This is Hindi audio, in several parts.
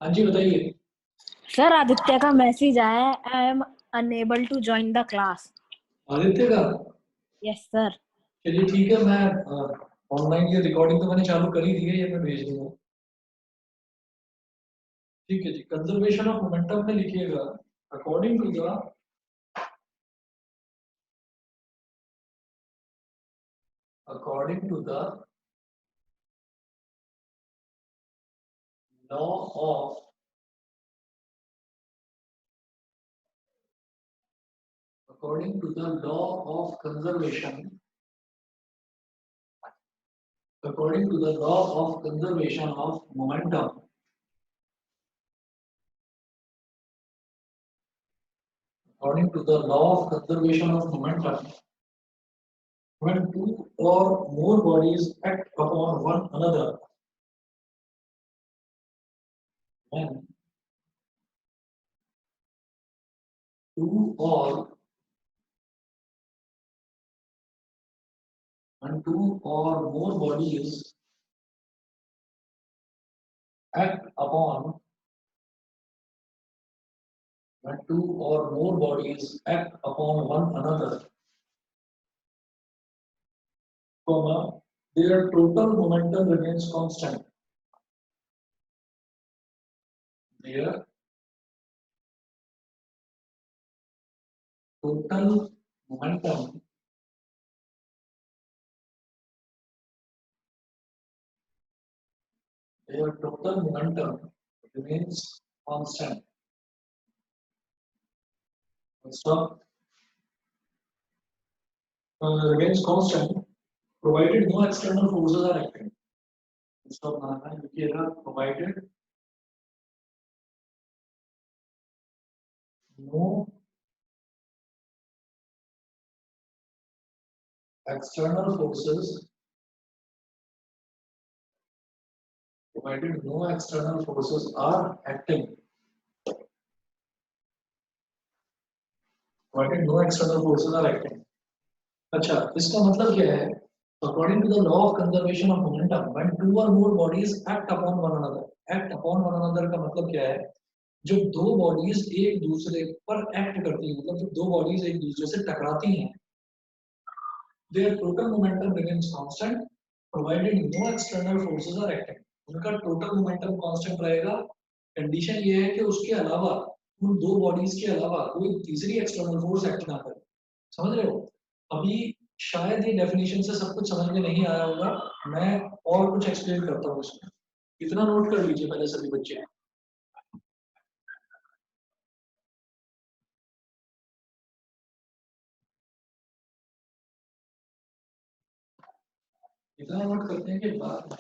हाँ जी बताइए। सर आदित्य का मैसेज आया है, I am unable to join the class. Aditya का। Yes sir. चलिए ठीक है, मैं ऑनलाइन ये रिकॉर्डिंग तो मैंने चालू कर ही दी है, ये मैं भेज दूंगा। ठीक है जी, कंजर्वेशन ऑफ मोमेंटम में लिखिएगा according to the according to the law of according to the law of conservation according to the law of conservation of momentum according to the law of conservation of momentum when two or more bodies act upon one another when two or more bodies act upon when two or more bodies act upon one another, comma, their total momentum remains constant. Their total momentum remains constant. Stop. Remains constant provided no external forces are acting. Stop. Provided no external forces are acting. Provided no external forces are acting. अच्छा, इसका मतलब क्या है? According to the law of conservation of momentum, when two or more bodies act upon one another, act upon one another का मतलब क्या है? जब दो बॉडीज एक दूसरे पर एक्ट करती हैं, मतलब जब दो बॉडीज एक दूसरे से टकराती हैं, their total momentum remains constant provided no external forces are acting. उनका टोटल मोमेंटम कांस्टेंट रहेगा। कंडीशन ये है कि उसके अलावा, उन दो बॉडीज के अलावा कोई तीसरी एक्सटर्नल फोर्स एक्ट ना करे। समझ रहे हो? अभी शायद ये डेफिनेशन से सब कुछ समझ में नहीं आया होगा, मैं और कुछ एक्सप्लेन करता हूँ इसमें। इतना नोट कर लीजिए पहले सभी बच्चे। इतना नोट करते हैं कि बात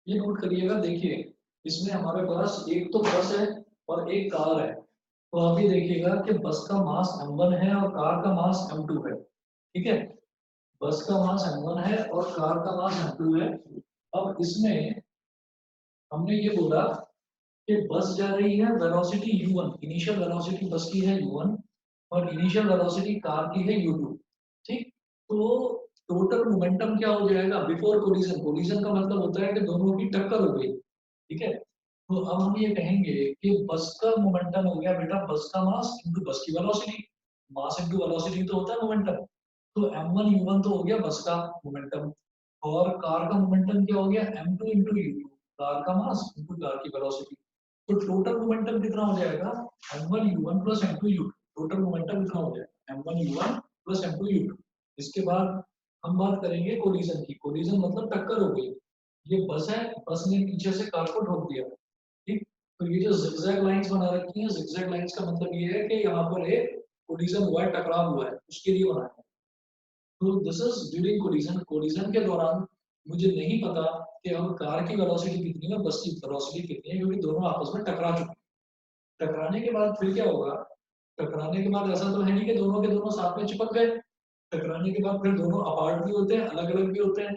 ये नोट करिएगा। देखिए इसमें हमारे पास एक तो बस है और एक कार है। तो आप ये देखिएगा कि बस का मास m1 है और कार का मास m2 है। ठीक है, बस का मास m1 है और कार का मास m2 है। अब इसमें हमने ये बोला कि बस जा रही है वेलोसिटी u1, इनिशियल वेलोसिटी बस की है u1 और इनिशियल वेलोसिटी कार की है u2। ठीक, तो टोटल मोमेंटम क्या हो जाएगा बिफोर कोलिजन? कोलिजन का मतलब होता है कि दोनों की टक्कर हो गई। ठीक है, तो अब हम ये कहेंगे कि बस का मोमेंटम हो गया बेटा बस का मास इंटू बस की वेलोसिटी। मास इंटू वेलोसिटी तो होता है मोमेंटम। तो m1 u1 तो हो गया बस का मोमेंटम और कार का मोमेंटम क्या हो गया m2 इंटू u2, कार का मास इंटू कार की वेलोसिटी। तो टोटल मोमेंटम कितना हो जाएगा m1 u1 plus m2 u2। Total momentum कितना हो जाएगा m1 u1 plus m2 u2। इसके बाद हम बात करेंगे कोलिजन की। कोलिजन मतलब टक्कर हो गई। ये बस है, बस ने पीछे से कार को ठोक दिया। ठीक, तो ये जो जिगजैग लाइंस बना रखी हैं, जिगजैग लाइंस का मतलब ये है कि यहाँ पर एक कोलिजन हुआ है, टकराव हुआ है, उसके लिए बनाया है। तो this is during collision. Collision के दौरान मुझे नहीं पता कि अब कार की वेलोसिटी कितनी है, बस की वेलोसिटी कितनी है, क्योंकि दोनों आपस में टकरा चुके हैं। टकराने के बाद फिर क्या होगा? टकराने के बाद ऐसा तो है नहीं कि दोनों के दोनों साथ में चिपक गए। टकराने के बाद फिर दोनों अपार्ट भी होते हैं, अलग अलग भी होते हैं।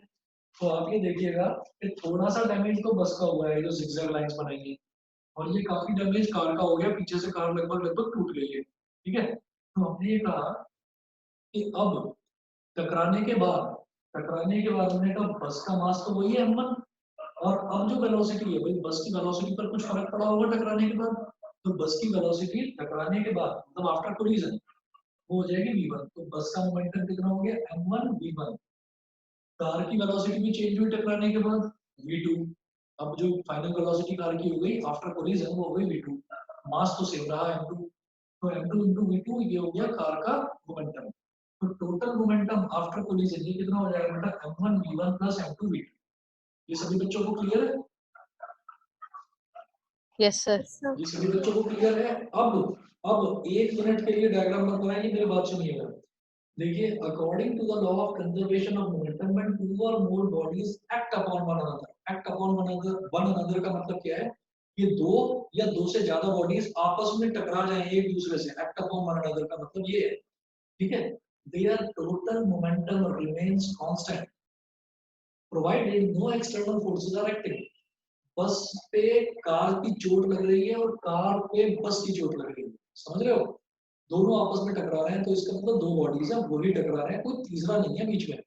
तो आप ये देखिएगा कि थोड़ा सा डैमेज तो बस का हुआ है, जो जिगजैग लाइंस बनाई है, और ये काफी डैमेज कार का हो गया, पीछे से कार लगभग लगभग टूट गई है। ठीक है, तो हमने ये कहा कि अब टकराने के बाद हमने कहा बस का मास तो वही है m1, और अब जो वेलोसिटी है भाई बस की वेलोसिटी पर कुछ फर्क पड़ा होगा टकराने के बाद। तो बस की वेलोसिटी टकराने के बाद मतलब आफ्टर कोलिजन वो हो जाएगी v1। तो बस का मोमेंटम कितना हो गया m1 v1। कार की वेलोसिटी भी चेंज हुई टकराने के बाद v2। अब जो फाइनल वेलोसिटी कार की हो गई आफ्टर कोलिजन वो हो गई v2। मास तो सेम रहा m2। तो m2 इंटू v2 ये हो गया कार का मोमेंटम। तो टोटल मोमेंटम आफ्टर कोलिजन ये कितना हो जाएगा बेटा m1 v1 plus m2 v2। ये सभी बच्चों को क्लियर है? Yes sir. ये सभी बच्चों को क्लियर है? अब 1 मिनट के लिए डायग्राम मत बनाइए, मेरी बात सुनिएगा। देखिए according to the law of conservation of momentum when two or more bodies act upon one another. Act upon one another का मतलब क्या है? ये दो या दो से ज्यादा बॉडीज आपस में टकरा जाएं एक दूसरे से। एक्ट अपॉन वन अनदर का मतलब ये है। ठीक है, their total momentum remains constant provided no external forces are acting. Bus पे कार की चोट लग रही है और कार पे बस की चोट लग रही है, समझ रहे हो? दोनों आपस में टकरा रहे हैं, तो इसका मतलब दो बॉडीज है वही टकरा रहे हैं, कोई तीसरा नहीं है बीच में,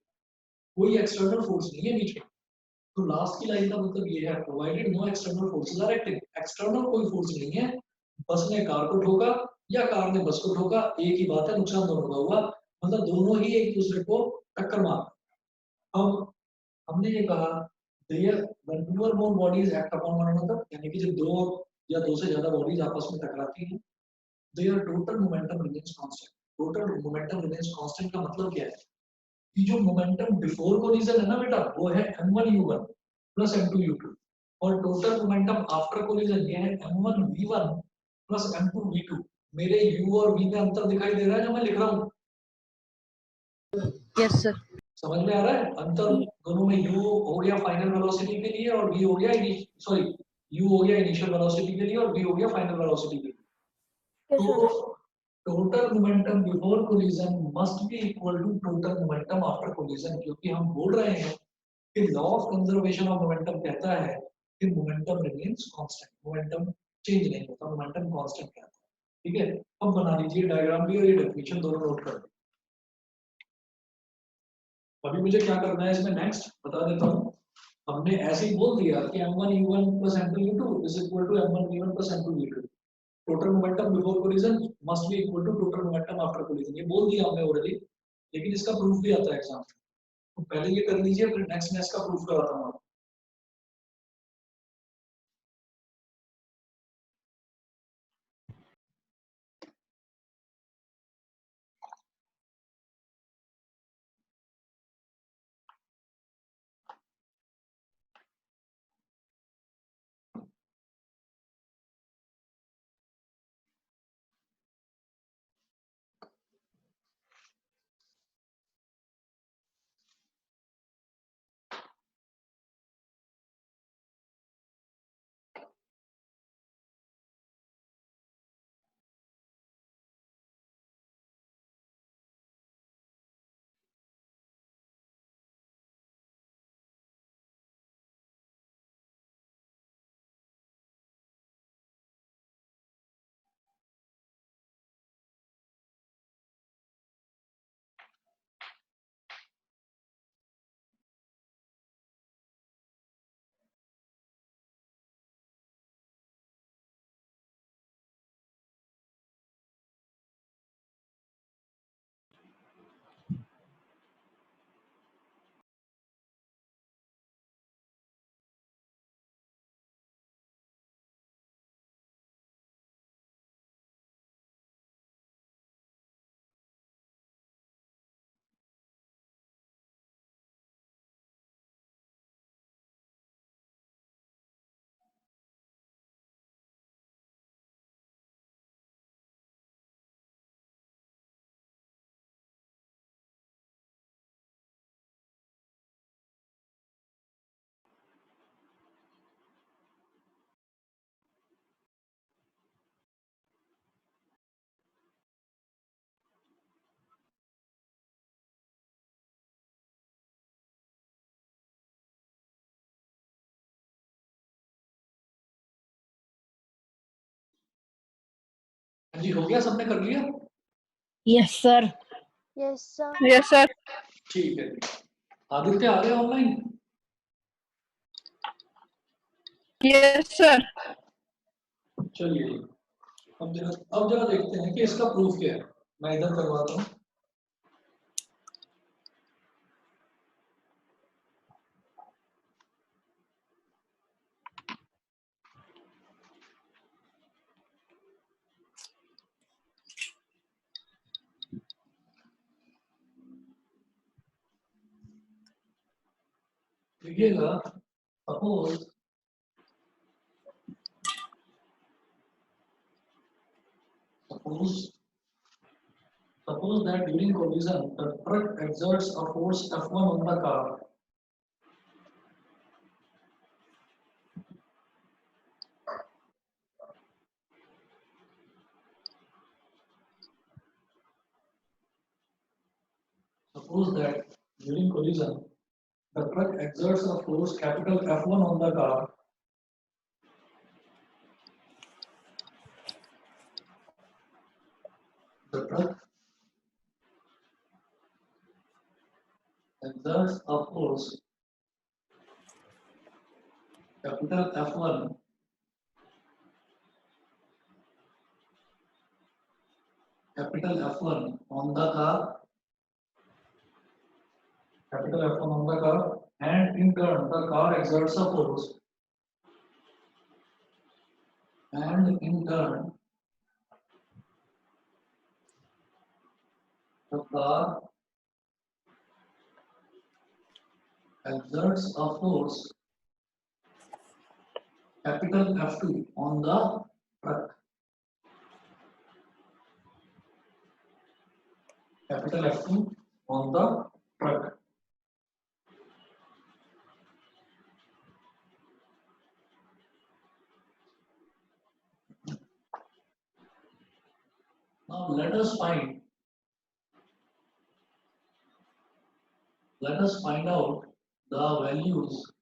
कोई एक्सटर्नल फोर्स नहीं है बीच में। तो लास्ट की लाइन का मतलब ये है provided no external forces are acting. External कोई फोर्स नहीं है, बस ने कार को ठोका या कार ने बस को ठोका, एक ही बात है, नुकसान दोनों का हुआ। मतलब दोनों ही एक दूसरे को टक्कर मार। अब हमने ये कहा there when two or more bodies act upon one another, यानी कि जब दो या दो से ज्यादा बॉडीज आपस में टकराती हैं, their total momentum remains constant. Total momentum remains constant का मतलब क्या है कि जो मोमेंटम बिफोर कोलिजन है ना बेटा वो है m1 u1 plus m2 u2, और टोटल मोमेंटम आफ्टर कोलिजन ये है m1 v1 plus m2 v2। मेरे u और v में अंतर दिखाई दे रहा है जो मैं लिख रहा हूँ? Yes sir. समझ में आ रहा है अंतर? दोनों में u हो गया फाइनल वेलोसिटी के लिए और v हो गया सॉरी u हो गया इनिशियल वेलोसिटी के लिए और v हो गया फाइनल वेलोसिटी के लिए। तो total momentum before collision must be equal to total momentum after collision, क्योंकि हम बोल रहे हैं कि law of conservation of momentum कहता है कि momentum remains constant, momentum change नहीं होता, मोमेंटम कांस्टेंट रहता है। ठीक है, अब बना लीजिए डायग्राम भी और ये डेफिनेशन दोनों नोट कर। अभी मुझे क्या करना है इसमें नेक्स्ट बता देता हूँ। हमने ऐसे ही बोल दिया कि m1 u1 plus m2 u2 is equal to m1 v1 plus m2 v2। Total momentum before collision must be equal to total momentum after collision, ये बोल दिया हमने ऑलरेडी, लेकिन इसका प्रूफ भी आता है एग्जाम में। तो पहले ये कर लीजिए फिर नेक्स्ट मैं इसका प्रूफ कराता हूँ। हाँ जी, हो गया, सबने कर लिया? Yes sir. Yes sir. Yes sir. ठीक है, आदित्य आ गए ऑनलाइन? Yes sir. चलिए, अब जरा देखते हैं कि इसका प्रूफ क्या है। मैं इधर करवाता हूँ। देखिएगा, suppose that during collision the truck exerts a force F1 on the car. Suppose that during collision the truck exerts a force capital F1 on the car. The truck exerts a force capital F1 on the car, capital F1 on the car, and in turn the car exerts a force, and in turn the car exerts a force capital F2 on the truck. Capital F2 on the truck. Now let us find out the values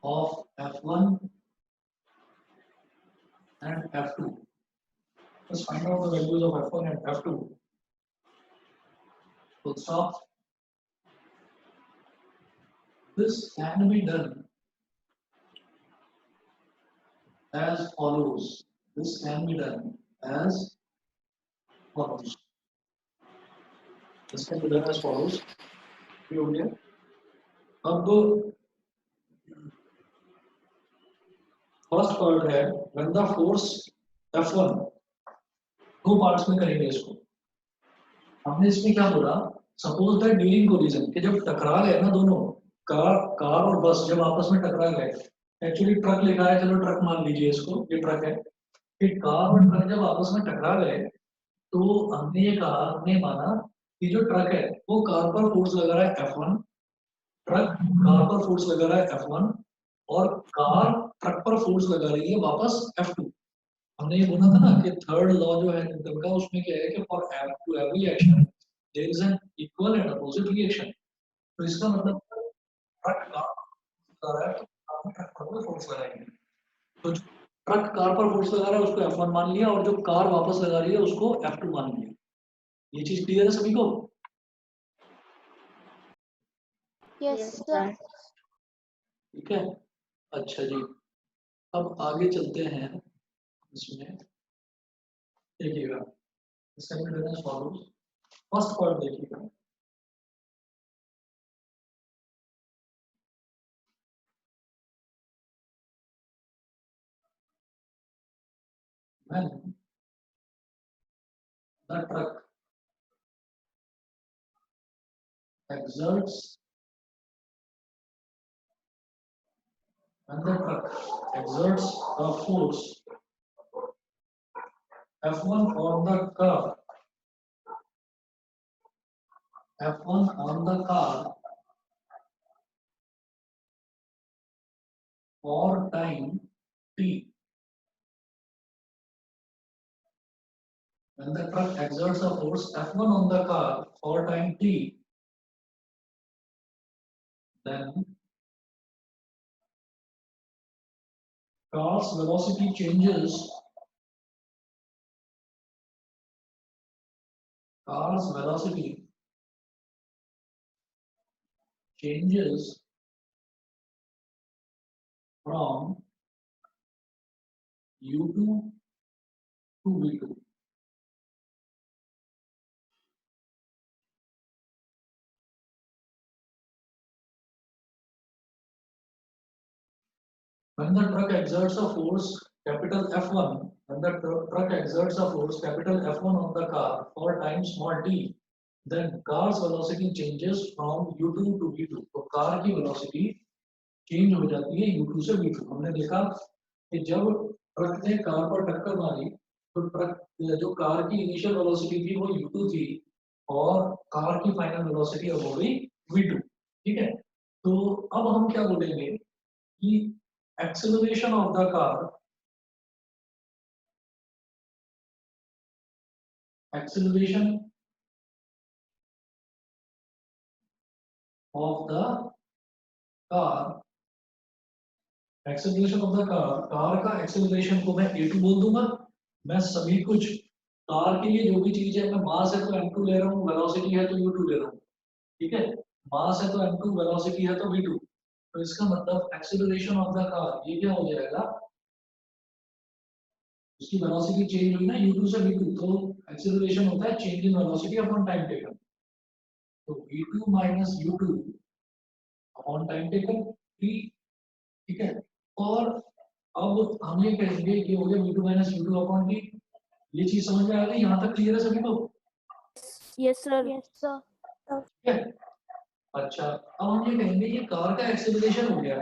of F1 and F2. Let's find out the values of F1 and F2. Full stop. This can be done as follows. This can be done as follows. This can be done as follows. ये हो गया. अब फर्स्ट पार्ट है when the force F1, दो पार्ट्स में करेंगे इसको. हमने इसमें क्या बोला, सपोज दैट ड्यूरिंग कोलिजन कि जब टकरा गए ना दोनों कार और बस जब आपस में टकरा गए, एक्चुअली ट्रक लिखा है, चलो ट्रक मान लीजिए इसको, ये ट्रक है कि कार और ट्रक जब आपस में टकरा गए तो हमने माना कि जो ट्रक है वो कार पर फोर्स लगा रहा है F1, ट्रक कार पर फोर्स लगा रहा है F1 और कार ट्रक पर फोर्स लगा रही है वापस F2. हमने ये बोला था ना कि थर्ड लॉ जो है न्यूटन का, उसमें क्या है कि for to every action there is an equal and opposite reaction. तो इसका मतलब ट्रक कार है तो ट्रक पर फोर्स लगाएंगे. तो ट्रक कार पर फोर्स लगा रहा है उसको F1 मान लिया और जो कार वापस लगा रही है उसको F2 मान लिया. ये चीज क्लियर है सभी को? Yes sir. ठीक है, अच्छा जी. अब आगे चलते हैं इसमें. देखिएगा, इसका भी फॉलोज. फर्स्ट पार्ट देखिएगा. When the truck exerts a force F1 on the car, for time t. When the truck exerts a force F1 on the car for time t, then car's velocity changes from U2 to V2. When the truck exerts a force capital F1, when the truck exerts a force capital F1 on the car for time small t, then car's velocity changes from U2 to V2. तो कार की velocity change हो जाती है U2 से V2. हमने देखा कि जब ट्रक ने कार पर टक्कर मारी तो ट्रक जो कार की इनिशियल वेलोसिटी थी वो U2 थी और कार की फाइनल वेलोसिटी अब हो गई V2. ठीक है, तो अब हम क्या बोलेंगे कि acceleration of the car acceleration of the car acceleration of the car का acceleration को मैं a2 बोल दूंगा. मैं सभी कुछ कार के लिए जो भी चीज है, मैं मास है तो m2 ले रहा हूँ, वेलोसिटी है तो u2 ले रहा हूँ. ठीक है, मास है तो m2, वेलोसिटी है तो v2. तो इसका मतलब acceleration of the car ये क्या हो जाएगा, उसकी वेलोसिटी चेंज हुई ना u2 से v2, तो acceleration होता है change in velocity upon time taken. तो v2 minus u2 upon time taken t. ठीक है, और अब हम ये कहेंगे कि हो गया v2 minus u2 upon t. ये चीज समझ में आ गई, यहाँ तक क्लियर है सभी को? Yes sir. Yes, sir. ठीक है, अच्छा अब हम ये कहेंगे ये कार का एक्सेलरेशन हो गया.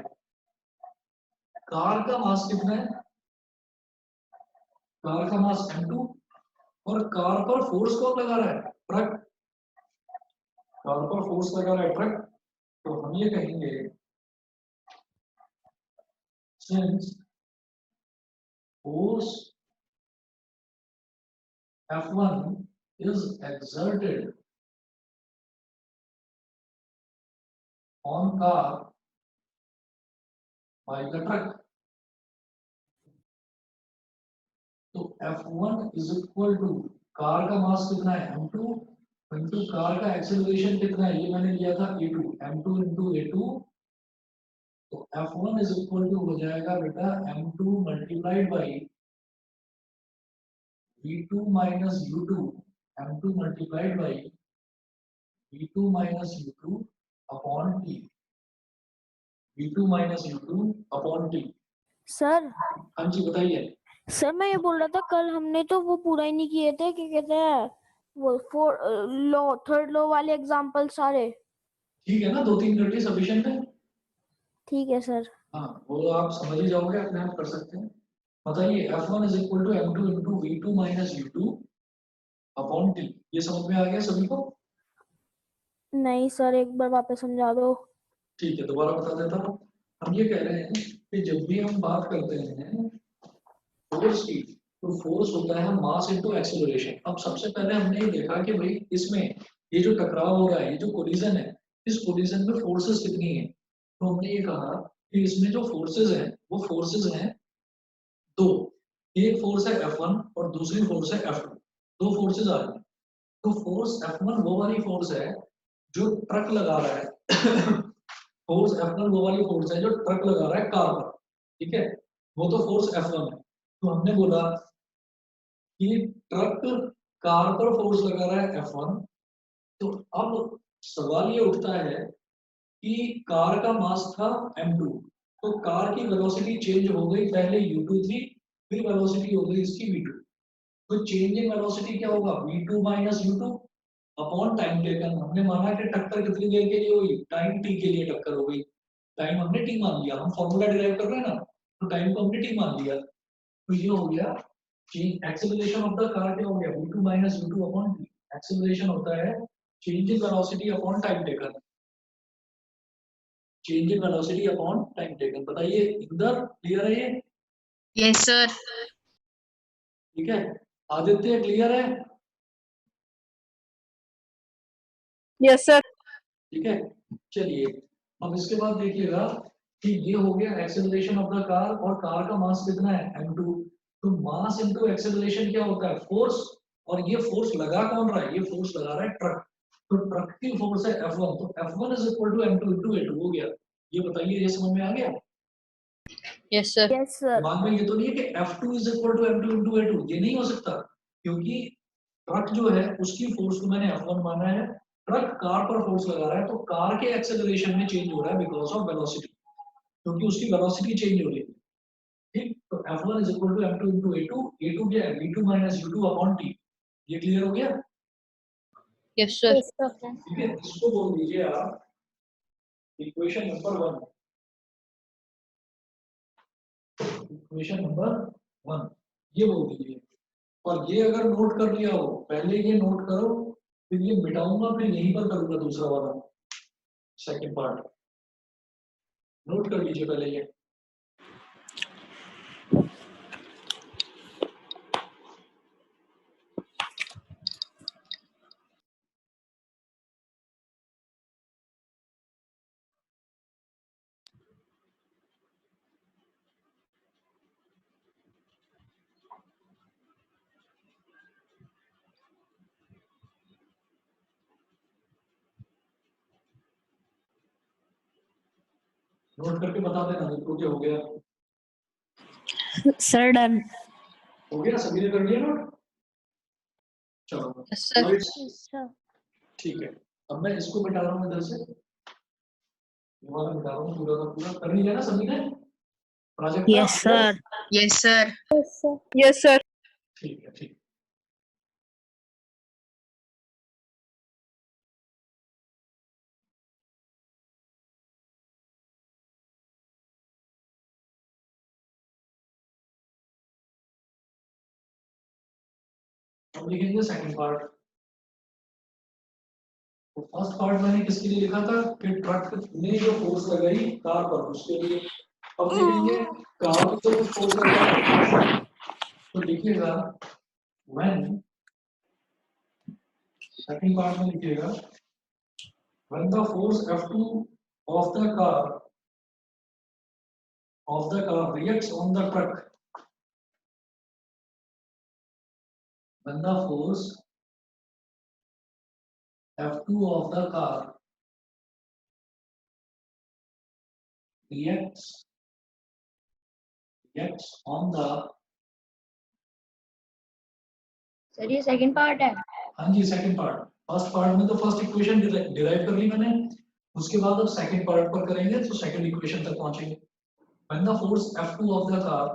कार का मास कितना है? कार का मास m2 और कार पर फोर्स कौन लगा रहा है? ट्रक. कार पर फोर्स लगा रहा है ट्रक. तो हम ये कहेंगे since force F1 is exerted on car by the truck, तो F1 is equal to car का मास कितना है m2 इंटू कार का एक्सेलरेशन कितना है, ये मैंने लिया था a2, m2 इंटू a2. तो F1 is equal to हो जाएगा बेटा m2 multiplied by v2 minus u2, m2 multiplied by v2 minus u2 upon t. v2 minus u2 upon t. Sir हाँ जी बताइए. सर मैं ये बोल रहा था, कल हमने तो वो पूरा ही नहीं किए थे, क्या कहते हैं वो थर्ड लॉ वाले एग्जांपल सारे. ठीक है ना, 2-3 करके सफिशिएंट है. ठीक है सर. हाँ वो आप समझ ही जाओगे, अपने आप कर सकते हैं. बताइए F1 is equal to m2 into v2 minus u2 upon t. ये समझ में आ गया सभी को? नहीं सर, एक बार वापस समझा दो. ठीक है, दोबारा बता देता हूँ. हम ये कह रहे हैं कि जब भी हम बात करते हैं फोर्स की, तो फोर्स होता है मास इनटू एक्सेलरेशन. अब सबसे पहले हमने ये देखा कि भाई इसमें ये जो टकराव हो रहा है, ये जो कोलिजन है, इस कोलिजन में फोर्सेस कितनी है. तो हमने ये कहा कि इसमें जो फोर्सेस हैं वो फोर्सेस हैं दो. एक फोर्स है F1 और दूसरी फोर्स है F2. दो फोर्सेस आ रही हैं. तो फोर्स F1 वो वाली फोर्स है जो ट्रक लगा रहा है. फोर्स F1 वो वाली फोर्स है जो ट्रक लगा रहा है कार पर. ठीक है, वो तो फोर्स F1 है. तो हमने बोला कि ट्रक कार पर फोर्स लगा रहा है F1. तो अब सवाल ये उठता है कि कार का मास था m2, तो कार की वेलोसिटी चेंज हो गई, पहले u2 थी, फिर वेलोसिटी हो गई इसकी v2. तो चेंज इन वेलोसिटी क्या होगा, v2 minus u2 upon time taken. हमने माना कि टक्कर कितनी देर के लिए हुई, टाइम t के लिए टक्कर हो गई. टाइम हमने t मान लिया, हम फॉर्मूला डिराइव कर रहे हैं ना, तो टाइम को हमने t मान लिया. तो ये हो गया change acceleration of the car. क्या हो गया, v2 minus u2 upon t. Acceleration होता है change in velocity upon time taken. Change in velocity upon time taken. बताइए इधर क्लियर है ये? Yes, sir. ठीक है, आदित्य क्लियर है? Yes, sir. ठीक है, चलिए अब इसके बाद देखिएगा कि ये हो गया एक्सेलरेशन ऑफ द कार और कार का मास कितना है m2। तो मास इनटू एक्सेलरेशन क्या होता है फोर्स, और ये फोर्स लगा कौन रहा है, ये फोर्स लगा रहा है ट्रक। तो ट्रक की फोर्स है F1, तो F1 is equal to m2 into a2 हो गया। ये बताइए ये समझ में आ गया? Yes, sir. Yes, sir. दिमाग में ये तो नहीं है कि F2 is equal to m2 into a2, ये नहीं हो सकता, क्योंकि ट्रक जो है उसकी फोर्स को मैंने F1 माना है, ट्रक कार पर फोर्स लगा रहा है, तो कार के एक्सेलरेशन में चेंज हो रहा है बिकॉज ऑफ वेलोसिटी, क्योंकि उसकी वेलोसिटी चेंज हो रही है। ठीक, तो F1 is equal to m2 into a2, a2 क्या है v2 minus u2 upon t। ये क्लियर हो गया? Yes, sir. Yes, sir. ठीक है, इसको बोल दीजिए आप इक्वेशन नंबर 1। इक्वेशन नंबर 1 ये बोल दीजिए, और ये अगर नोट कर लिया हो, पहले ये नोट करो, फिर ये मिटाऊंगा, फिर यहीं पर करूंगा दूसरा वाला सेकंड पार्ट। नोट कर लीजिए पहले ये। नोट करके बता देना देखो क्या हो गया। Sir, done. हो गया, सभी ने कर लिया नोट? चलो Yes, sir. Right. Yes, sir. ठीक है, अब मैं इसको मिटा रहा हूँ इधर से, ये वाला मिटा रहा हूँ, पूरा का पूरा कर लिया ना सभी ने project? Yes, sir. Yes, sir. Yes, sir. Yes, sir. ठीक है, ठीक। अब लिखेंगे सेकंड पार्ट। तो फर्स्ट पार्ट मैंने किसके लिए लिखा था कि ट्रक ने जो फोर्स लगाई कार पर, उसके लिए। अब लिखेंगे कार को जो फोर्स लगाई, तो लिखिएगा व्हेन, सेकंड पार्ट में लिखिएगा when the force F2 of the car reacts on the truck, when the force F2 of the car reacts on the, sir ये सेकंड पार्ट है। हाँ जी सेकंड पार्ट। फर्स्ट पार्ट में तो फर्स्ट इक्वेशन डिराइव कर ली मैंने, उसके बाद अब सेकंड पार्ट पर करेंगे तो सेकंड इक्वेशन तक पहुंचेंगे। When the force F2 of the car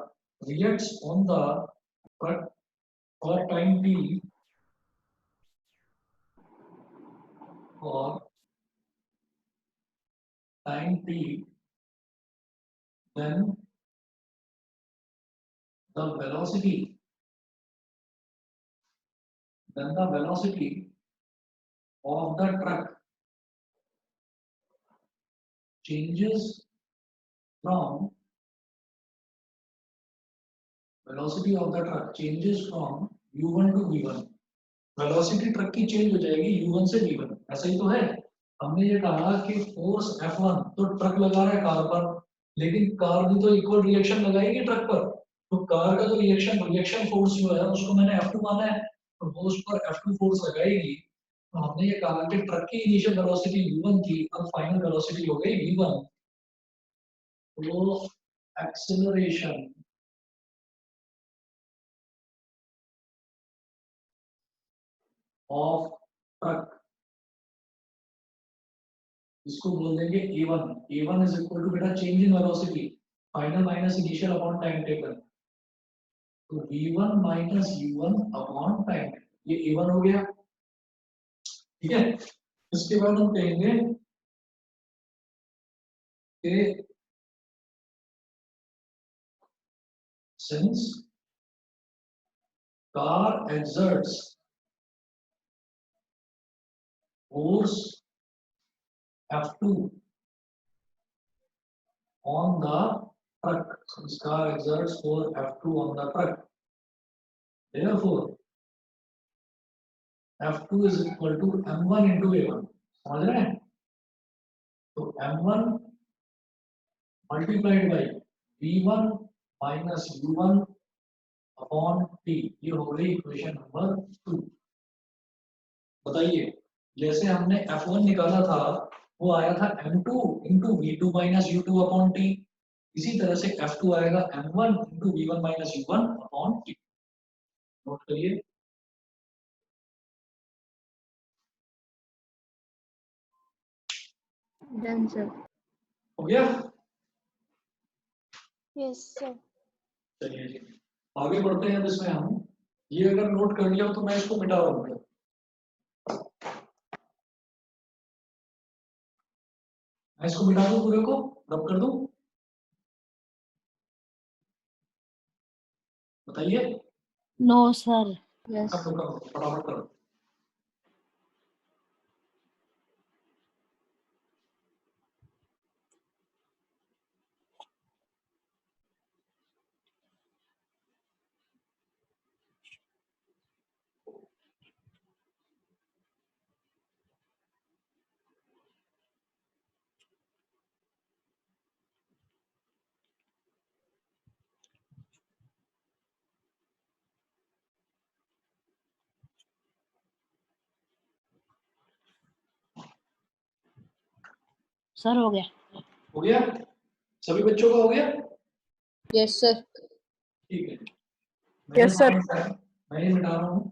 reacts on the truck for time t, then the velocity of the truck changes from u1 to v1। Velocity truck की चेंज हो जाएगी u1 से v1, ऐसा ही तो है। हमने ये कहा कि फोर्स F1 तो ट्रक लगा रहा है कार पर, लेकिन कार भी तो इक्वल रिएक्शन लगाएगी ट्रक पर, तो कार का जो रिएक्शन फोर्स जो है उसको मैंने F2 माना है, तो वो उस पर F2 फोर्स लगाएगी। तो हमने ये कहा कि ट्रक की इनिशियल वेलोसिटी v1 थी, अब फाइनल वेलोसिटी हो गई v1। तो एक्सेलरेशन ऑफ ट्रक, इसको बोल देंगे a1। a1 is equal to बेटा change in velocity final minus initial upon time taken, तो v1 minus u1 upon time, ये a1 हो गया। ठीक है, इसके बाद हम कहेंगे कि since car exerts force F2 on the truck, since car exerts force F2 on the truck, therefore F2 is equal to m1 into a1। समझ रहे हैं? तो m1 multiplied by v1 minus u1 upon t। ये हो गई इक्वेशन नंबर 2। बताइए, जैसे हमने f1 निकाला था वो आया था m2 into v2 minus u2 upon t। इसी तरह से f2 आएगा m1 into v1 minus u1 upon t। Note करिए। Done sir. हो गया? Yes sir. चलिए जी, आगे बढ़ते हैं। अब इसमें हम ये अगर नोट कर लिया हो तो मैं इसको मिटा रहा हूँ। मैं इसको मिटा दूं, पूरे को रब कर दूं? बताइए। No sir. यस। करो फटाफट करो। सर हो गया। हो गया? सभी बच्चों का हो गया? Yes, sir. ठीक है। मैं Yes, sir. मैं ये मिटा रहा हूँ।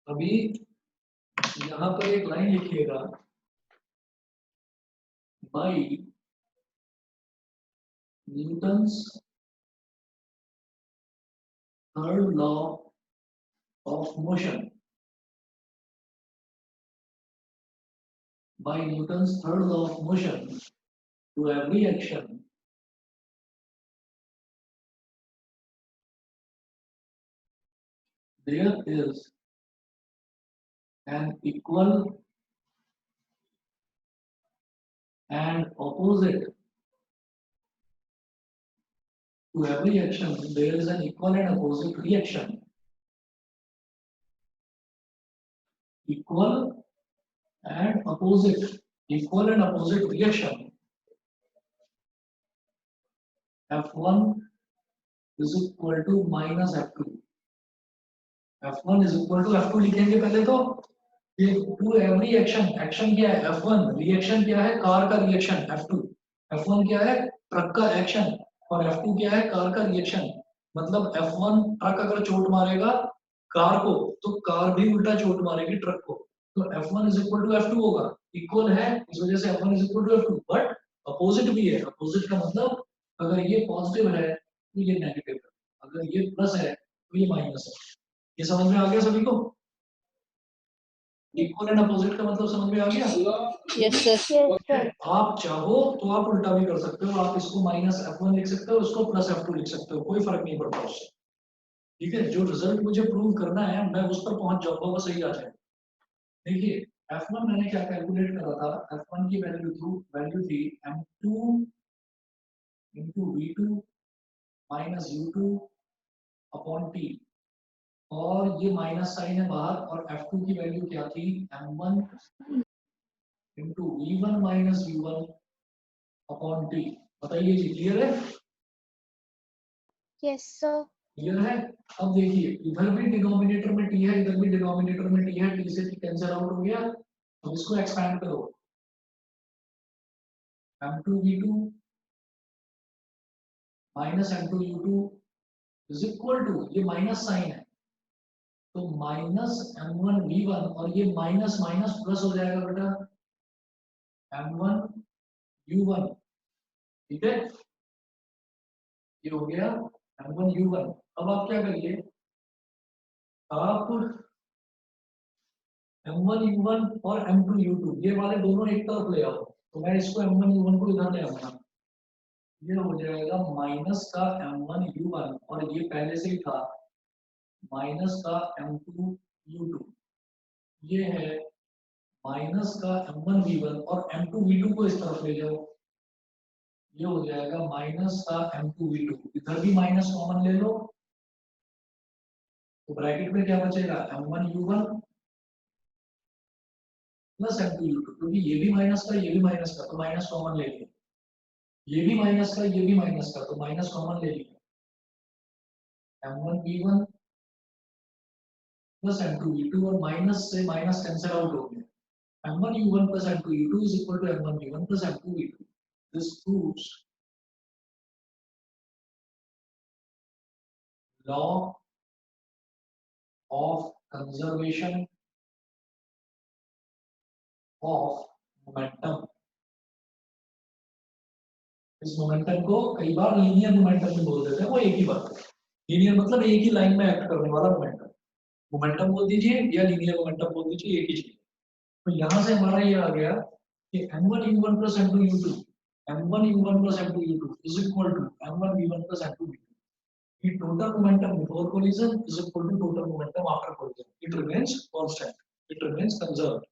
अभी यहाँ पर एक लाइन लिखिएगा, by Newton's third law of motion, by Newton's third law of motion, to every action there is an equal and opposite. To every action there is an equal and opposite reaction. Equal and opposite. Equal and opposite reaction. F1 is equal to minus F2. F1 is equal to F2 लिखेंगे पहले तो। ये टू एवरी एक्शन, एक्शन क्या है F1, रिएक्शन क्या है कार का रिएक्शन F2। F1 क्या है ट्रक का एक्शन और F2 क्या है कार का रिएक्शन। मतलब F1 ट्रक अगर चोट मारेगा कार को तो कार भी उल्टा चोट मारेगी ट्रक को। तो F1 is equal to F2 होगा, इक्वल है इस वजह से F1 is equal to F2। But opposite भी है। अपोजिट का मतलब अगर ये पॉजिटिव है तो ये नेगेटिव है, अगर ये प्लस है तो ये माइनस है। ये समझ में आ गया सभी को? इक्वल एंड अपोजिट का मतलब समझ में आ गया? Yes, sir. Yes, sir. आप चाहो तो आप उल्टा भी कर सकते हो, आप इसको माइनस F1 लिख सकते हो, उसको प्लस F2 लिख सकते हो, कोई फर्क नहीं पड़ता उससे। ठीक है, जो रिजल्ट मुझे प्रूव करना है मैं उस पर पहुंच जाऊंगा, वो सही आ जाए। देखिए F1 मैंने क्या कैलकुलेट करा था, F1 की वैल्यू थी M2 into V2 minus U2 upon T, और ये माइनस साइन है बाहर, और F2 की वैल्यू क्या थी M1 into V1 minus U1 upon T। बताइए जी, क्लियर है? Yes, sir. क्लियर है? अब देखिए इधर भी डिनोमिनेटर में t है, इधर भी डिनोमिनेटर में t है, t से t कैंसिल आउट हो गया। अब इसको एक्सपैंड करो, m2 v2 minus m2 u2 is equal to, ये माइनस साइन है तो माइनस m1 v1, और ये माइनस माइनस प्लस हो जाएगा बेटा m1 u1। ठीक है, ये हो गया m1 u1। अब आप क्या करिए, आप m1 u1 और m2 u2 ये वाले दोनों एक तरफ ले आओ, तो मैं इसको m1 u1 को इधर ले आऊंगा, ये हो जाएगा माइनस का m1 u1, और ये पहले से ही था माइनस का m2 u2। ये है माइनस का m1v1 और m2v2 को इस तरफ ले जाओ, ये हो जाएगा माइनस का m2v2, इधर भी माइनस कॉमन ले लो, तो ब्रैकेट में क्या बचेगा m1u1 प्लस m2u2, क्योंकि ये भी माइनस का ये भी माइनस का, तो माइनस कॉमन ले लिया, ये भी माइनस का ये भी माइनस का, तो माइनस कॉमन ले लिया, m1v1 प्लस m2v2 और माइनस से माइनस कैंसिल आउट हो गया, m1u1 plus m2u2 is equal to m1v1 plus m2v2. This proves law of conservation of momentum. इस मोमेंटम को कई बार लीनियर मोमेंटम भी बोल देते हैं, वो एक ही बात है। लीनियर मतलब एक ही लाइन में एक्ट करने वाला मोमेंटम, मोमेंटम बोल दीजिए या लीनियर मोमेंटम बोल दीजिए, एक ही चीज। तो यहाँ से हमारा ये आ गया कि m1u1 plus m2u2, m1u1 plus m2u2 is equal to m1v1 plus m2v2. The total momentum before collision is equal to total momentum after collision. It remains constant. It remains conserved.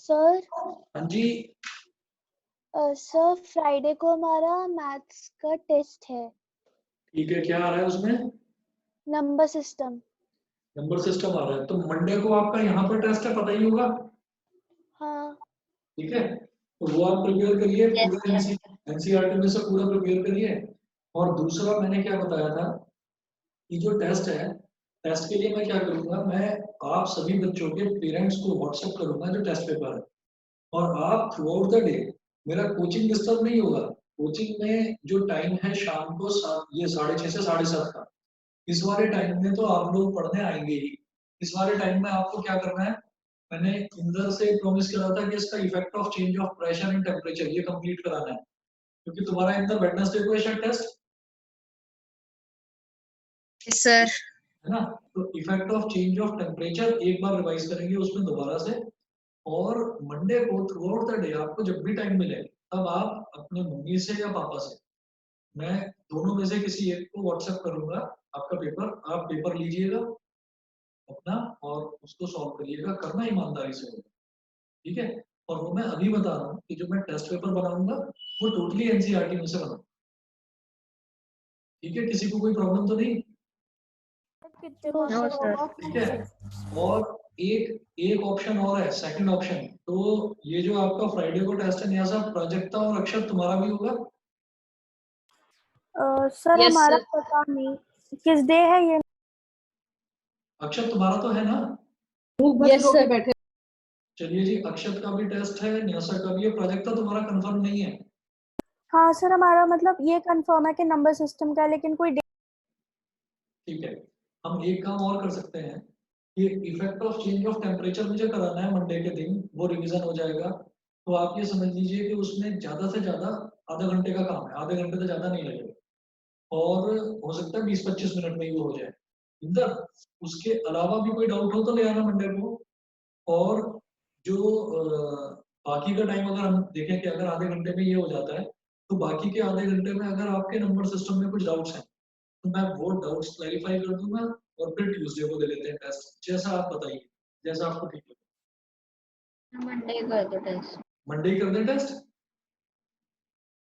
Sir हाँ जी, सर फ्राइडे को हमारा मैथ्स का टेस्ट है, ठीक है, क्या आ रहा है उसमें? Number system. नंबर सिस्टम आ रहा है, तो मंडे को आपका यहाँ पर टेस्ट है, पता ही होगा। हाँ ठीक है, तो वो आप प्रिपेयर करिए, पूरा एनसीईआरटी में से पूरा प्रिपेयर करिए। और दूसरा मैंने क्या बताया था कि जो टेस्ट है, टेस्ट के लिए मैं क्या करूंगा, मैं आप सभी बच्चों के पेरेंट्स को व्हाट्सएप करूंगा जो टेस्ट पेपर है, और आप थ्रू आउट द डे, मेरा कोचिंग डिस्टर्ब नहीं होगा, कोचिंग में जो टाइम है शाम को 6:30 से 7:30 का, इस वाले टाइम में तो आप लोग पढ़ने आएंगे ही। इस वाले टाइम में आपको क्या करना है, मैंने इंदर से प्रॉमिस करा था कि इसका effect of change of pressure and temperature ये कंप्लीट कराना है, क्योंकि तुम्हारा इंदर वेडनेसडे को है टेस्ट, सर है ना। तो effect of change of temperature एक बार रिवाइज करेंगे उसमें दोबारा से, और मंडे को थ्रू आउट द डे आपको जब भी टाइम मिले तब आप अपने मम्मी से या पापा से, मैं दोनों में से किसी एक को व्हाट्सएप करूंगा आपका पेपर, आप पेपर लीजिएगा अपना और उसको सॉल्व करिएगा, करना ईमानदारी से होगा, ठीक है। और वो मैं अभी बता रहा हूँ कि जो मैं टेस्ट पेपर बनाऊंगा वो टोटली एनसीईआरटी में से बनाऊंगा, ठीक है, किसी को कोई प्रॉब्लम तो नहीं? कितने No, मार्क्स sir. होगा? ठीक है, और एक ऑप्शन और है, सेकंड ऑप्शन, तो ये जो आपका फ्राइडे को टेस्ट है नया सा, प्राजक्ता और अक्षर तुम्हारा भी होगा? सर Yes, हमारा sir. पता नहीं किस डे है ये। अक्षर तुम्हारा तो है ना? Yes sir. चलिए जी, अक्षत का भी टेस्ट है, न्यासा का भी है, प्राजक्ता तुम्हारा कंफर्म नहीं है? हाँ सर हमारा मतलब ये कंफर्म है कि नंबर सिस्टम का है, लेकिन कोई ठीक है, हम एक काम और कर सकते हैं, ये effect of change of temperature मुझे कराना है मंडे के दिन, वो रिवीजन हो जाएगा, तो आप ये समझ लीजिए कि उसमें ज्यादा से ज्यादा आधा घंटे का काम है, आधे घंटे से ज्यादा नहीं लगेगा, और हो सकता है 20-25 मिनट में ही वो हो जाए। इंदर, उसके अलावा भी कोई डाउट हो तो ले आना मंडे को। और जो बाकी का टाइम अगर हम देखें कि अगर आधे घंटे में ये हो जाता है, तो बाकी के आधे घंटे में अगर आपके नंबर सिस्टम में कुछ डाउट्स हैं तो मैं वो डाउट्स क्लैरिफाई कर दूंगा, और फिर ट्यूसडे को दे लेते हैं टेस्ट, जैसा आप बताइए, जैसा आपको ठीक लगे। मंडे कर दो टेस्ट। मंडे ही कर दें टेस्ट,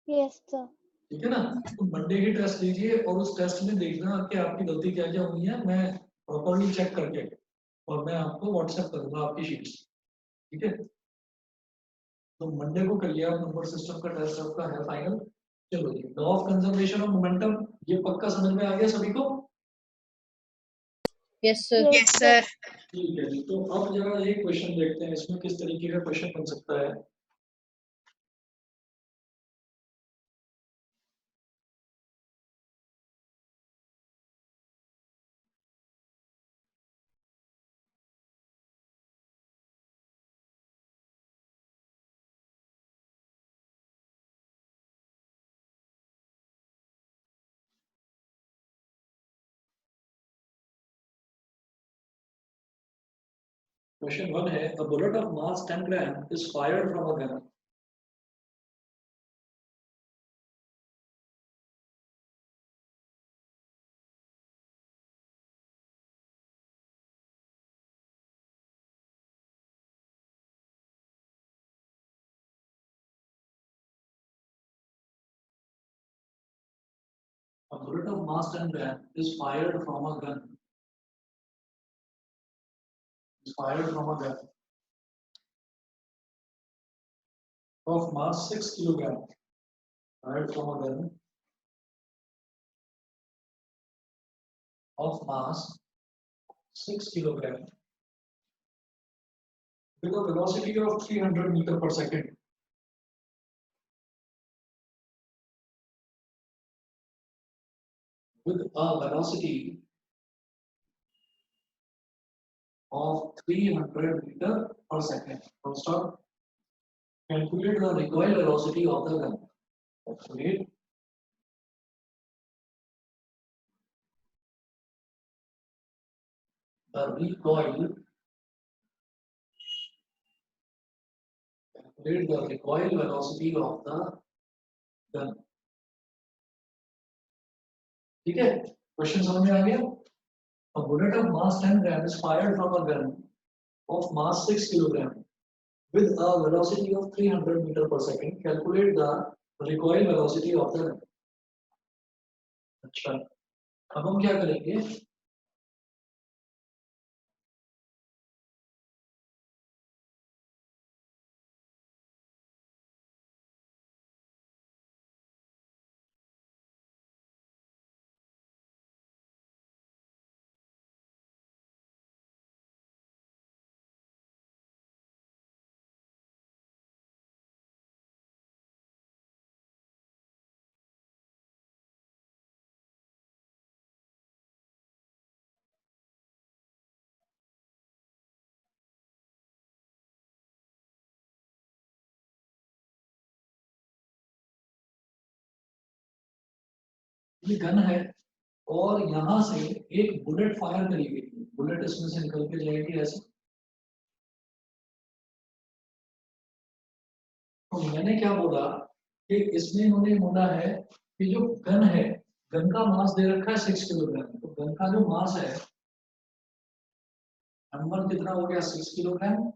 यस सर। ठीक है ना। तो मंडे ही टेस्ट लीजिए और उस टेस्ट में देखना कि आपकी गलती क्या क्या हुई है, मैं प्रॉपरली चेक करके और मैं आपको व्हाट्सएप करूंगा आपकी शीट्स, ठीक है। तो मंडे को करिए आप, नंबर सिस्टम का टेस्ट आपका है फाइनल। चलो जी, law of conservation of momentum ये पक्का समझ में आ गया सभी को? Yes sir. Yes sir. ठीक है जी, तो अब जरा एक क्वेश्चन देखते हैं इसमें किस तरीके का क्वेश्चन बन सकता है। क्वेश्चन 1 है, a bullet of mass 10 gram is fired from a gun A bullet of mass 10 gram is fired from a gun. Is fired from a gun of mass 6 kilogram. Fired from a gun of mass 6 kilogram with a velocity of 300 meter per second. With a velocity of 300 meter per second. Full stop. Calculate the recoil velocity of the gun. Calculate the recoil. Calculate the recoil velocity of the gun. ठीक है? क्वेश्चन समझ में आ गया? A bullet of mass 10 gram is fired from a gun of mass 6 kilogram with a velocity of 300 meter per second. Calculate the recoil velocity of the gun. अच्छा, अब हम क्या करेंगे? ये गन है और यहां से एक बुलेट फायर करी गई। बुलेट इसमें से निकल के जाएगी ऐसे। तो मैंने क्या बोला कि इसमें इन्होंने बोला है कि जो गन है, गन का मास दे रखा है 6 किलोग्राम। तो गन का जो मास है M1 कितना हो गया 6 किलोग्राम,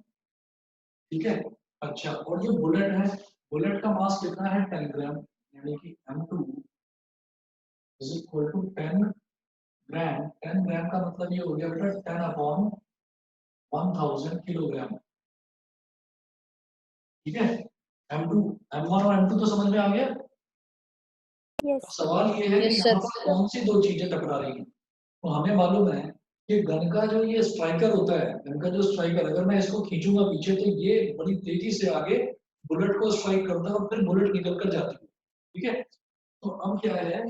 ठीक है। अच्छा, और जो बुलेट है, बुलेट का मास कितना है 10 ग्राम, यानी कि M2 इज इक्वल टू 10 ग्राम। 10 ग्राम का मतलब ये हो गया बेटा 10 अपॉन 1000 किलोग्राम, ठीक है। M2, M1 और M2 तो समझ में आ गया। यस सवाल ये है कि Yes, यहाँ sir. पर कौन सी दो चीजें टकरा रही हैं। तो हमें मालूम है कि गन का जो ये स्ट्राइकर होता है, गन का जो स्ट्राइकर, अगर मैं इसको खींचूंगा पीछे तो ये बड़ी तेजी से आगे बुलेट को स्ट्राइक करता है और फिर बुलेट निकल कर जाती है, ठीक है। तो अब क्या है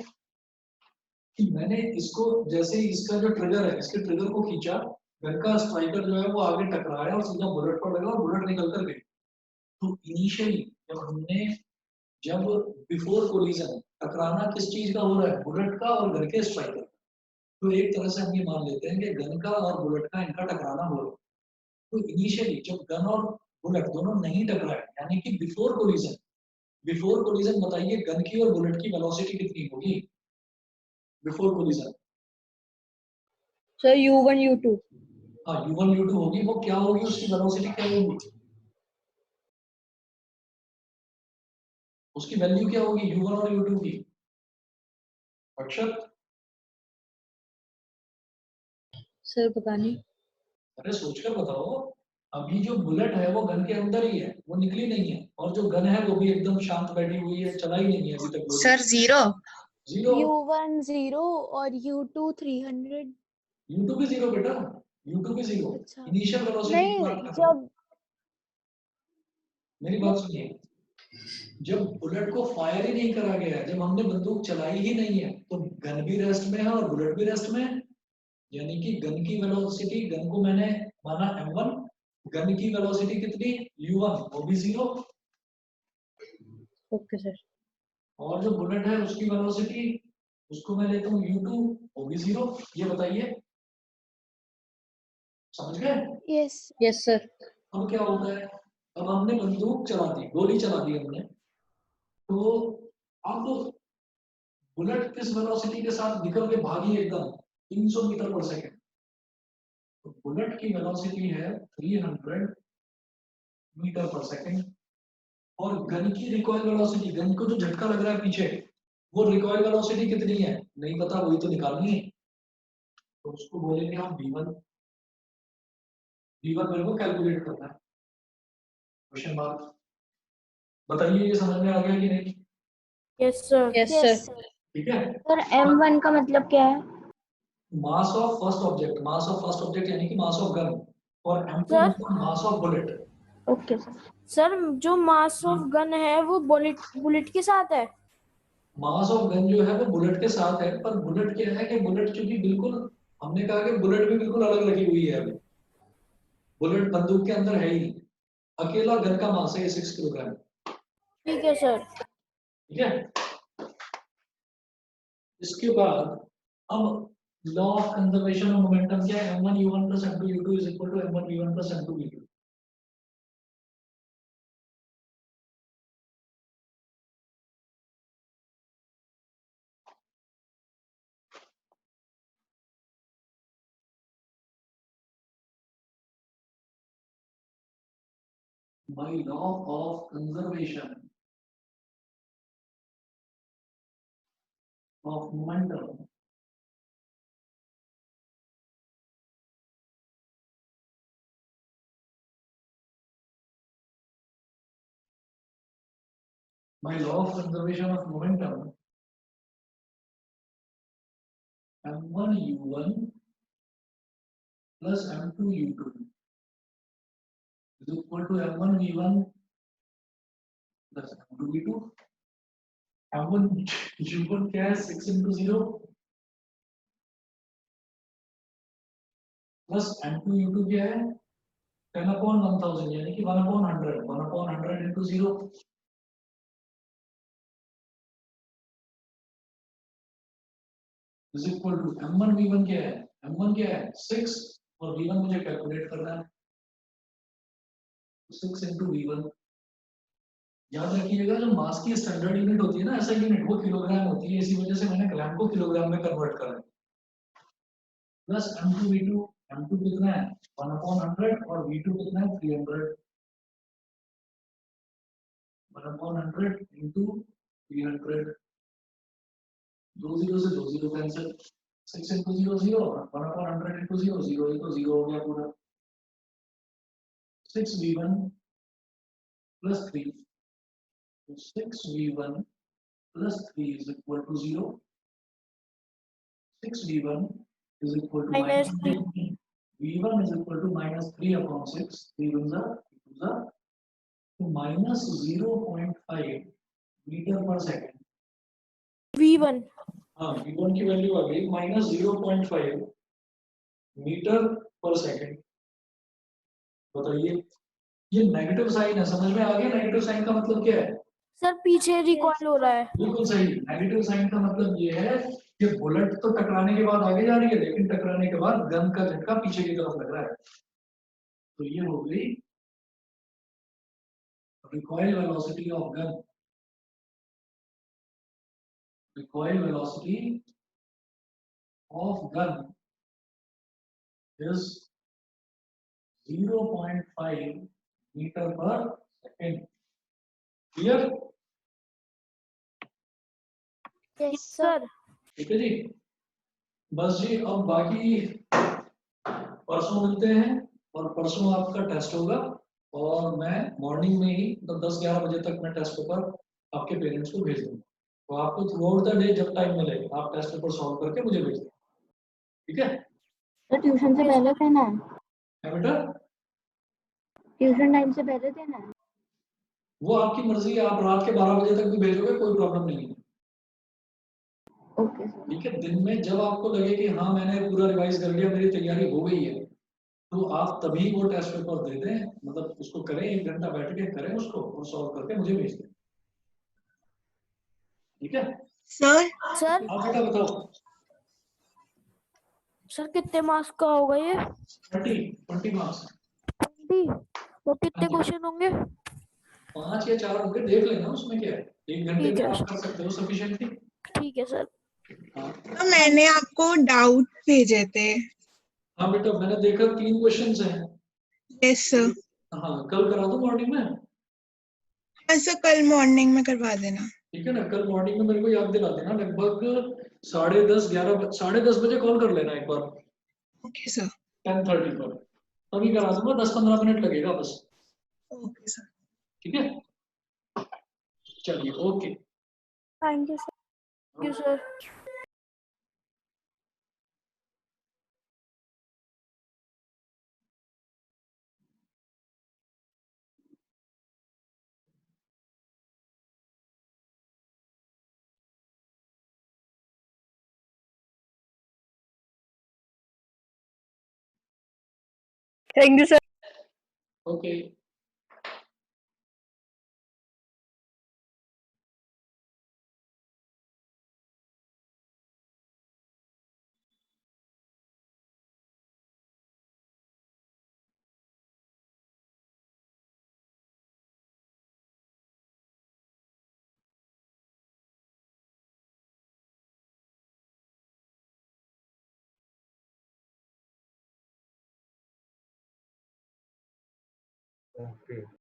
कि मैंने इसको जैसे ही इसका जो ट्रिगर है, इसके ट्रिगर को खींचा, गन का स्ट्राइकर जो है वो आगे टकराया और सीधा बुलेट पर लगा और बुलेट निकल कर गई। तो इनिशियली जब बिफोर कोलिजन टकराना किस चीज का हो रहा है, बुलेट का और गन के स्ट्राइकर। तो एक तरह से हम ये मान लेते हैं कि गन का और बुलेट का इनका टकराना हो रहा है। तो इनिशियली जब गन और बुलेट दोनों नहीं टकराए, यानी कि बिफोर कोलिजन बताइए गन की और बुलेट की वेलोसिटी कितनी होगी before collision? Sir, U1, U2. हाँ, U1 U2 होगी। वो क्या होगी, उसकी वेलोसिटी क्या होगी, उसकी वैल्यू क्या होगी U1 और U2 की? अक्षर, Sir, पता नहीं. अरे सोचकर बताओ। अभी जो बुलेट है वो गन के अंदर ही है, वो निकली नहीं है, और जो गन है वो भी एकदम शांत बैठी हुई है, चला ही नहीं है अभी तक। Sir, 0. जीरो। U1 0 और U2 300। U2 भी जीरो बेटा, U2 भी जीरो। अच्छा। इनिशियल वेलोसिटी की बात नहीं, कर रहा हूं। जब मेरी बात सुनिए, जब बुलेट को फायर ही नहीं करा गया है, जब हमने बंदूक चलाई ही नहीं है, तो गन भी रेस्ट में है और बुलेट भी रेस्ट में है। यानी कि गन की वेलोसिटी, गन को मैंने माना M1, गन की वेलोसिटी कितनी U1, वो भी जीरो। Okay, sir. और जो बुलेट है उसकी वेलोसिटी, उसको मैं लेता हूँ U2, वो भी जीरो। ये बताइए, समझ गए? Yes Yes, sir. अब क्या होता है, अब हमने बंदूक चला दी, गोली चला दी हमने, तो अब बुलेट किस वेलोसिटी के साथ निकल के भागी एकदम 300 मीटर पर सेकंड। तो बुलेट की वेलोसिटी है 300 मीटर पर सेकंड, और गन की रिकॉइल वेलोसिटी, गन को जो झटका लग रहा है पीछे, वो रिकॉइल वेलोसिटी कितनी है नहीं पता, वही तो निकालनी है, तो उसको बोलेंगे हम v1। v1 मेरे को कैलकुलेट करना है, क्वेश्चन मार्क। बताइए ये समझ में आ गया कि नहीं? Yes sir. Yes Yes, sir. sir. ठीक है। सर M1 का मतलब क्या है? Mass of first object, mass of first object यानी कि मास ऑफ गन, और m2 सर? मतलब mass of bullet. Okay sir. Sir जो मास ऑफ गन है वो बुलेट बुलेट के साथ है। मास ऑफ गन जो है वो बुलेट के साथ है, पर बुलेट क्या है कि बुलेट चूंकि बिल्कुल, हमने कहा कि बुलेट भी बिल्कुल अलग लगी हुई है अभी, बुलेट बंदूक के अंदर है ही नहीं, अकेला गन का मास है 6 किलोग्राम। ठीक है सर। ठीक है। इसके बाद अब law of conservation of momentum क्या है? m1 u1 plus m2 u2 is equal to m1 v1 plus m2 v2। by law of conservation of momentum, by law of conservation of momentum, m1 u1 plus m2 u2 is equal to m1 v1 plus m2 v2। m1 u1 क्या है? 6 into 0 plus m2 u2 क्या है? 10 upon 1000 यानी कि 1 upon 100, 1 upon 100 into 0 is equal to m1 v1 क्या है? m1 क्या है? 6, और v1 मुझे कैलकुलेट करना है, 6 into v1। याद रखिएगा जो मास की स्टैंडर्ड यूनिट होती है ना, ऐसा यूनिट, वो किलोग्राम होती है, इसी वजह से मैंने ग्राम को किलोग्राम में कन्वर्ट करा है। प्लस m2 v2, m2 कितना है? 1 upon 100, और v2 कितना है? 300। 1 upon 100 into 300, 2 0 से 2 0 कैंसिल, 6 into 0 0, 1 upon 100 into 0 0, ये तो 0 हो गया पूरा। 6v1 plus 3, 6v1 plus 3 is equal to 0, 6v1 is equal to Minus 3. v1 is equal to minus 3 upon 6, 3 1 2 to minus 0.5 metre per second. v1 हाँ, v1 की वैल्यू आ गई minus 0.5 मीटर पर सेकंड। बताइए, ये नेगेटिव साइन है, समझ में आ गया नेगेटिव साइन का मतलब क्या है? सर पीछे रिकॉइल हो रहा है। बिल्कुल सही। नेगेटिव साइन का मतलब ये है कि बुलेट तो टकराने के बाद आगे जा रही है, लेकिन टकराने के बाद गन का झटका पीछे की तरफ लग रहा है, तो ये हो गई recoil velocity of gun. Recoil velocity of gun is 0.5 metre per second. Clear? Yes, sir. Sir ठीक है जी। बस जी, अब बाकी परसों मिलते हैं, और परसों आपका टेस्ट होगा, और मैं मॉर्निंग में ही 10-11 बजे तक मैं टेस्ट पेपर आपके पेरेंट्स को भेज दूंगा, तो आपको थ्रू आउट द डे जब टाइम मिले आप टेस्ट पेपर सॉल्व करके मुझे भेज दें। ठीक है? सर ट्यूशन से पहले देना है? क्या बेटा? ट्यूशन टाइम से पहले देना है? वो आपकी मर्जी है, आप रात के 12 बजे तक भी भेजोगे, कोई प्रॉब्लम नहीं है। Okay sir. ठीक है, दिन में जब आपको लगे कि हाँ मैंने पूरा रिवाइज कर लिया, मेरी तैयारी हो गई है, तो आप तभी वो टेस्ट पेपर दे दें, मतलब उसको करें, 1 घंटा बैठ के करें उसको, और सॉल्व करके मुझे भेज दें। ठीक है सर? सर आप बेटा बताओ। सर कितने मार्क्स का होगा ये? 20 मार्क्स। 20। तो कितने क्वेश्चन होंगे? 5 या 4 होंगे, देख लेना उसमें क्या है, 1 घंटे ठीक में है आप कर सकते हो सफिशिएंटली। ठीक है सर। तो मैंने आपको डाउट भेजे थे। हाँ बेटा, मैंने देखा 3 क्वेश्चंस हैं। Yes sir. हाँ, कल करा दो मॉर्निंग में। हाँ सर, कल मॉर्निंग में करवा देना। ठीक है ना, कल मॉर्निंग में मेरे को याद दिला देना, लगभग 10:30 11 10:30 बजे कॉल कर लेना एक बार, ओके सर। 10:30 पर, तभी करा दूंगा, 10-15 मिनट लगेगा बस। Okay sir. ठीक है, चलिए, okay. Thank you sir. Thank you sir. Okay. Okay.